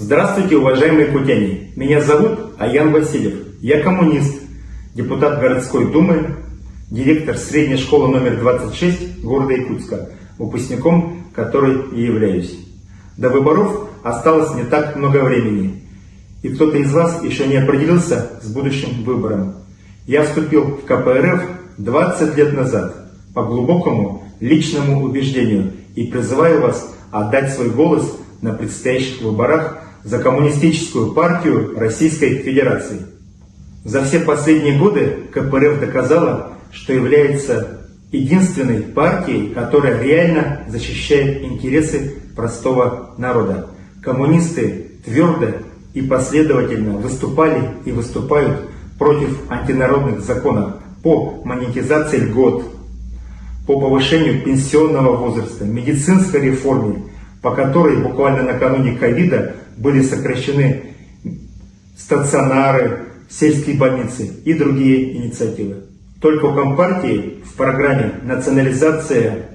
Здравствуйте, уважаемые якутяне! Меня зовут Аян Васильев. Я коммунист, депутат городской думы, директор средней школы номер 26 города Якутска, выпускником которой и являюсь. До выборов осталось не так много времени, и кто-то из вас еще не определился с будущим выбором. Я вступил в КПРФ 20 лет назад по глубокому личному убеждению и призываю вас отдать свой голос на предстоящих выборах за Коммунистическую партию Российской Федерации. За все последние годы КПРФ доказала, что является единственной партией, которая реально защищает интересы простого народа. Коммунисты твердо и последовательно выступали и выступают против антинародных законов по монетизации льгот, по повышению пенсионного возраста, медицинской реформе, по которой буквально накануне ковида были сокращены стационары, сельские больницы и другие инициативы. Только у Компартии в программе национализация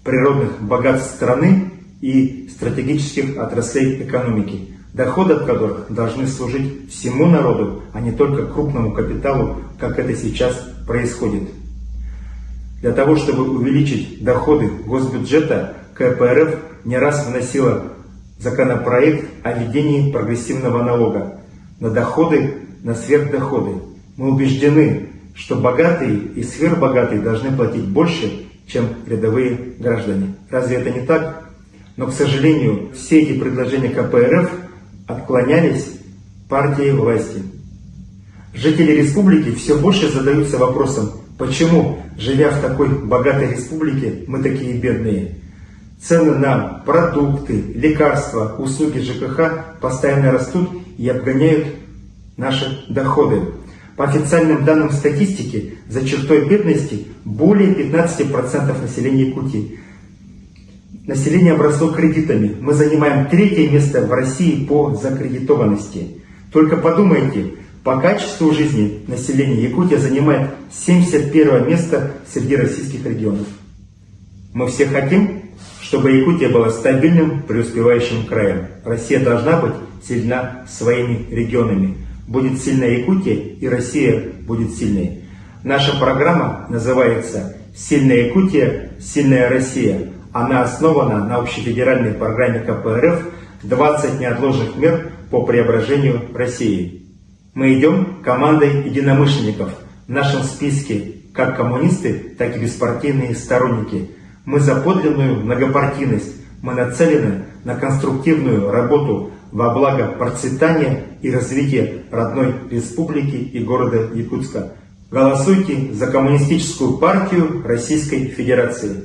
природных богатств страны и стратегических отраслей экономики, доходы от которых должны служить всему народу, а не только крупному капиталу, как это сейчас происходит. Для того, чтобы увеличить доходы госбюджета, КПРФ не раз вносила законопроект о введении прогрессивного налога на доходы, на сверхдоходы. Мы убеждены, что богатые и сверхбогатые должны платить больше, чем рядовые граждане. Разве это не так? Но, к сожалению, все эти предложения КПРФ отклонялись партией власти. Жители республики все больше задаются вопросом, почему, живя в такой богатой республике, мы такие бедные. Цены на продукты, лекарства, услуги ЖКХ постоянно растут и обгоняют наши доходы. По официальным данным статистики, за чертой бедности более 15% населения Якутии. Население обросло кредитами. Мы занимаем 3-е место в России по закредитованности. Только подумайте, по качеству жизни населения Якутия занимает 71 место среди российских регионов. Мы все хотим, чтобы Якутия была стабильным, преуспевающим краем. Россия должна быть сильна своими регионами. Будет сильная Якутия, и Россия будет сильной. Наша программа называется «Сильная Якутия, сильная Россия». Она основана на общефедеральной программе КПРФ «20 неотложных мер по преображению России». Мы идем командой единомышленников. В нашем списке как коммунисты, так и беспартийные сторонники. Мы за подлинную многопартийность. Мы нацелены на конструктивную работу во благо процветания и развития родной республики и города Якутска. Голосуйте за Коммунистическую партию Российской Федерации.